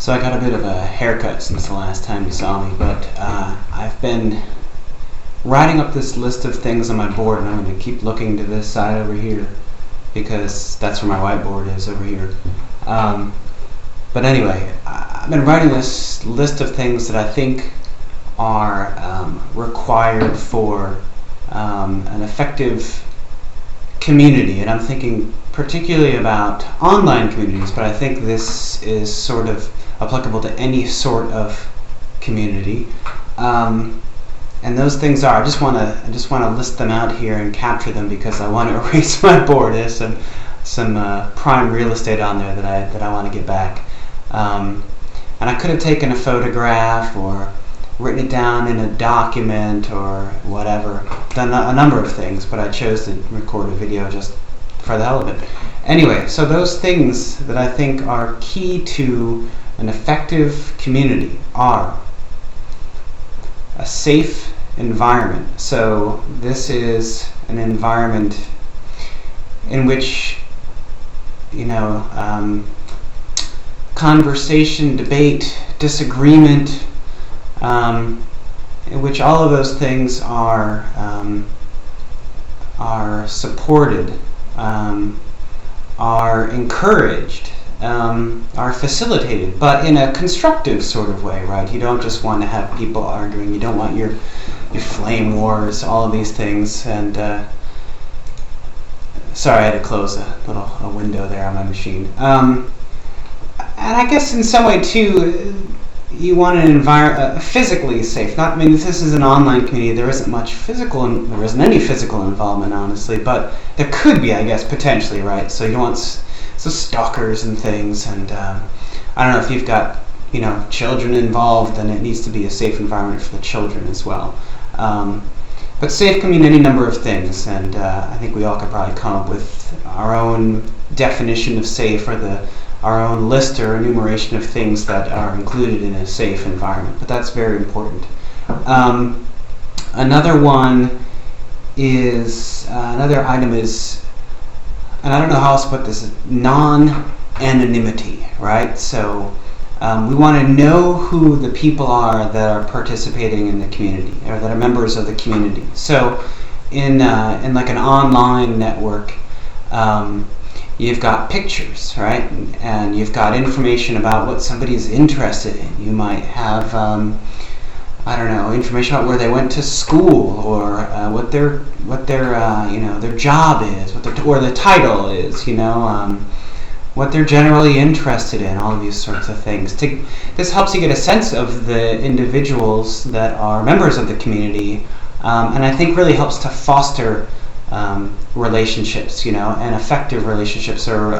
So I got a bit of a haircut since the last time you saw me, but I've been writing up this list of things on my board, and I'm going to keep looking to this side over here because that's where my whiteboard is, over here. But anyway, I've been writing this list of things that I think are required for an effective community, and I'm thinking particularly about online communities, but I think this is sort of applicable to any sort of community. And those things are, I just want to list them out here and capture them because I want to erase my board. There's some prime real estate on there that I want to get back. And I could have taken a photograph or written it down in a document or whatever, done a number of things, but I chose to record a video just for the hell of it. Anyway, so those things that I think are key to an effective community are a safe environment. So this is an environment in which, conversation, debate, disagreement, in which all of those things are supported, are encouraged, are facilitated, but in a constructive sort of way, right? You don't just want to have people arguing. You don't want your flame wars, all of these things. And sorry, I had to close a window there on my machine. And I guess in some way too, you want an environment physically safe. This is an online community. There isn't much there isn't any physical involvement, honestly, but there could be, I guess, potentially, right? So you don't want stalkers and things, and I don't know if you've got children involved, then it needs to be a safe environment for the children as well. But safe can mean any number of things, and I think we all could probably come up with our own definition of safe, or our own list or enumeration of things that are included in a safe environment, but that's very important. Another item is, and I don't know how else to put this, non-anonymity, right? So we want to know who the people are that are participating in the community, or that are members of the community. So in like an online network, you've got pictures, right? And you've got information about what somebody's interested in. You might have, information about where they went to school, or what their job is, or the title is, what they're generally interested in, all of these sorts of things. This helps you get a sense of the individuals that are members of the community, and I think really helps to foster relationships, and effective relationships, or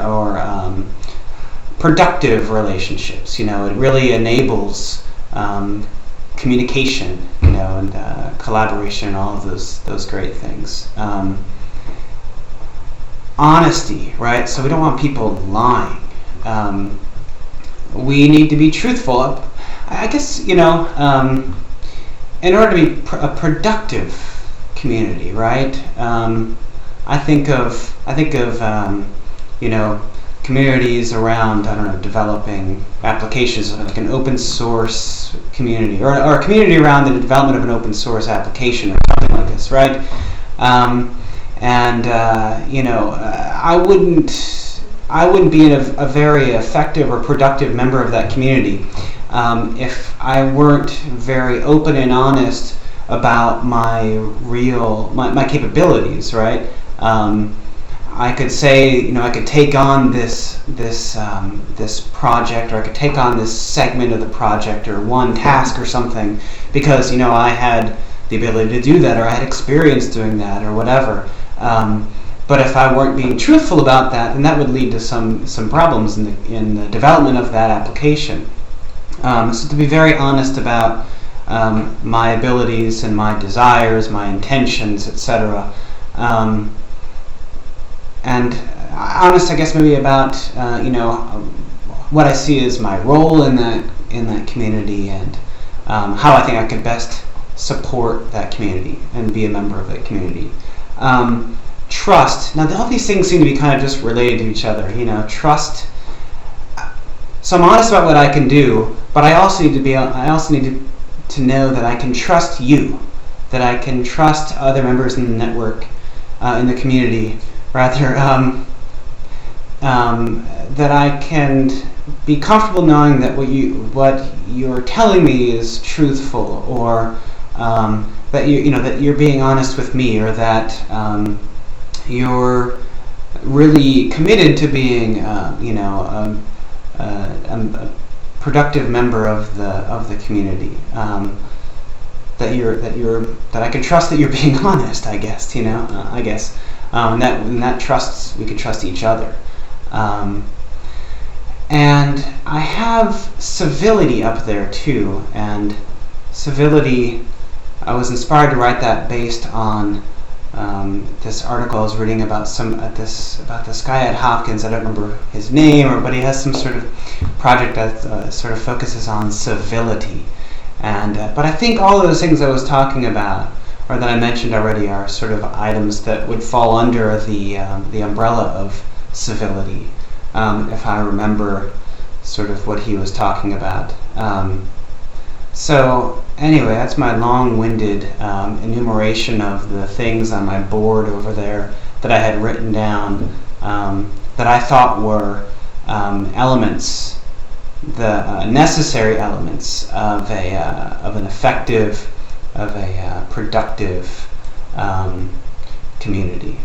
productive relationships. It really enables communication, and collaboration, and all of those great things. Honesty, right? So we don't want people lying. We need to be truthful. I guess, in order to be a productive community, right? I think of communities around, developing applications, like an open source community, or a community around the development of an open source application, or something like this, right? I wouldn't be a very effective or productive member of that community if I weren't very open and honest about my capabilities, right? I could say, I could take on this project, or I could take on this segment of the project, or one task or something, because I had the ability to do that, or I had experience doing that, or whatever. But if I weren't being truthful about that, then that would lead to some problems in the development of that application. So to be very honest about my abilities and my desires, my intentions, etc. And honest, I guess, maybe about what I see as my role in that community, and how I think I could best support that community and be a member of that community. Trust. Now, all these things seem to be kind of just related to each other. Trust. So I'm honest about what I can do, but I also need to know that I can trust you, that I can trust other members in the network, in the community, rather, that I can be comfortable knowing that what you're telling me is truthful, or that that you're being honest with me, or that you're really committed to being a productive member of the community. That I can trust that you're being honest. I guess and that trusts, we can trust each other. And I have civility up there too, and civility, I was inspired to write that based on this article I was reading about about this guy at Hopkins. I don't remember his name, but he has some sort of project that sort of focuses on civility. And but I think all of those things I was talking about, or that I mentioned already, are sort of items that would fall under the umbrella of civility, if I remember sort of what he was talking about. So anyway, that's my long-winded enumeration of the things on my board over there that I had written down, that I thought were elements, the necessary elements of an effective, of a productive community.